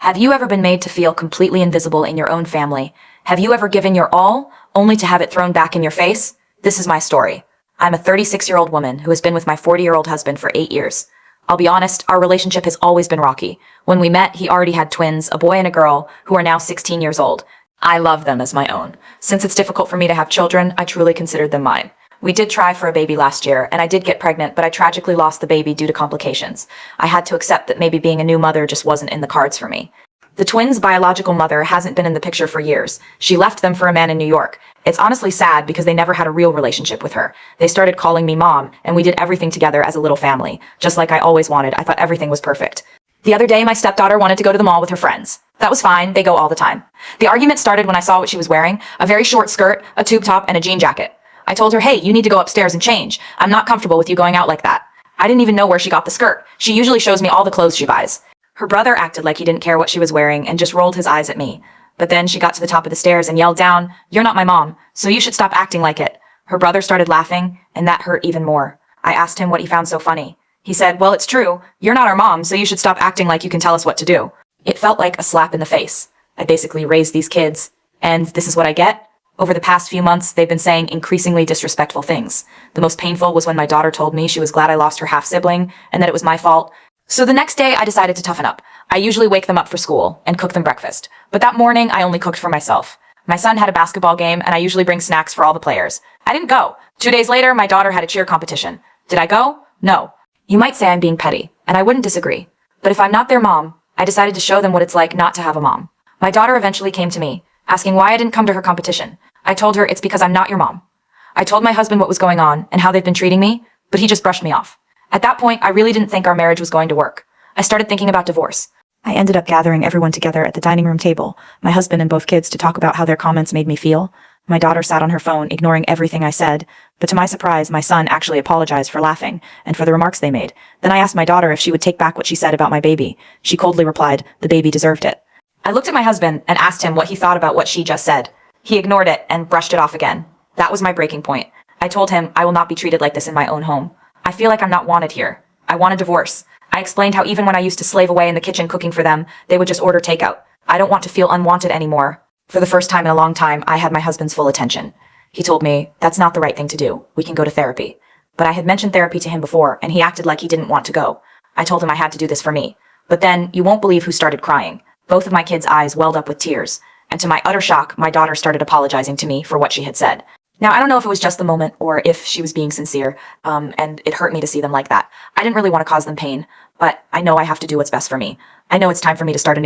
Have you ever been made to feel completely invisible in your own family? Have you ever given your all, only to have it thrown back in your face? This is my story. I'm a 36-year-old woman who has been with my 40-year-old husband for 8 years. I'll be honest, our relationship has always been rocky. When we met, he already had twins, a boy and a girl, who are now 16 years old. I love them as my own. Since it's difficult for me to have children, I truly considered them mine. We did try for a baby last year, and I did get pregnant, but I tragically lost the baby due to complications. I had to accept that maybe being a new mother just wasn't in the cards for me. The twins' biological mother hasn't been in the picture for years. She left them for a man in New York. It's honestly sad because they never had a real relationship with her. They started calling me mom, and we did everything together as a little family. Just like I always wanted, I thought everything was perfect. The other day, my stepdaughter wanted to go to the mall with her friends. That was fine, they go all the time. The argument started when I saw what she was wearing, a very short skirt, a tube top, and a jean jacket. I told her, hey, you need to go upstairs and change. I'm not comfortable with you going out like that. I didn't even know where she got the skirt. She usually shows me all the clothes she buys. Her brother acted like he didn't care what she was wearing and just rolled his eyes at me. But then she got to the top of the stairs and yelled down, "You're not my mom, so you should stop acting like it." Her brother started laughing, and that hurt even more. I asked him what he found so funny. He said, well, it's true. You're not our mom, so you should stop acting like you can tell us what to do. It felt like a slap in the face. I basically raised these kids, and this is what I get? Over the past few months, they've been saying increasingly disrespectful things. The most painful was when my daughter told me she was glad I lost her half-sibling, and that it was my fault. So the next day, I decided to toughen up. I usually wake them up for school and cook them breakfast. But that morning, I only cooked for myself. My son had a basketball game, and I usually bring snacks for all the players. I didn't go. 2 days later, my daughter had a cheer competition. Did I go? No. You might say I'm being petty, and I wouldn't disagree. But if I'm not their mom, I decided to show them what it's like not to have a mom. My daughter eventually came to me, asking why I didn't come to her competition. I told her it's because I'm not your mom. I told my husband what was going on and how they've been treating me, but he just brushed me off. At that point, I really didn't think our marriage was going to work. I started thinking about divorce. I ended up gathering everyone together at the dining room table, my husband and both kids, to talk about how their comments made me feel. My daughter sat on her phone, ignoring everything I said, but to my surprise, my son actually apologized for laughing and for the remarks they made. Then I asked my daughter if she would take back what she said about my baby. She coldly replied, the baby deserved it. I looked at my husband and asked him what he thought about what she just said. He ignored it and brushed it off again. That was my breaking point. I told him I will not be treated like this in my own home. I feel like I'm not wanted here. I want a divorce. I explained how even when I used to slave away in the kitchen cooking for them, they would just order takeout. I don't want to feel unwanted anymore. For the first time in a long time, I had my husband's full attention. He told me, that's not the right thing to do. We can go to therapy. But I had mentioned therapy to him before, and he acted like he didn't want to go. I told him I had to do this for me. But then, you won't believe who started crying. Both of my kids' eyes welled up with tears. And to my utter shock, my daughter started apologizing to me for what she had said. Now, I don't know if it was just the moment or if she was being sincere, and it hurt me to see them like that. I didn't really want to cause them pain, but I know I have to do what's best for me. I know it's time for me to start a new life.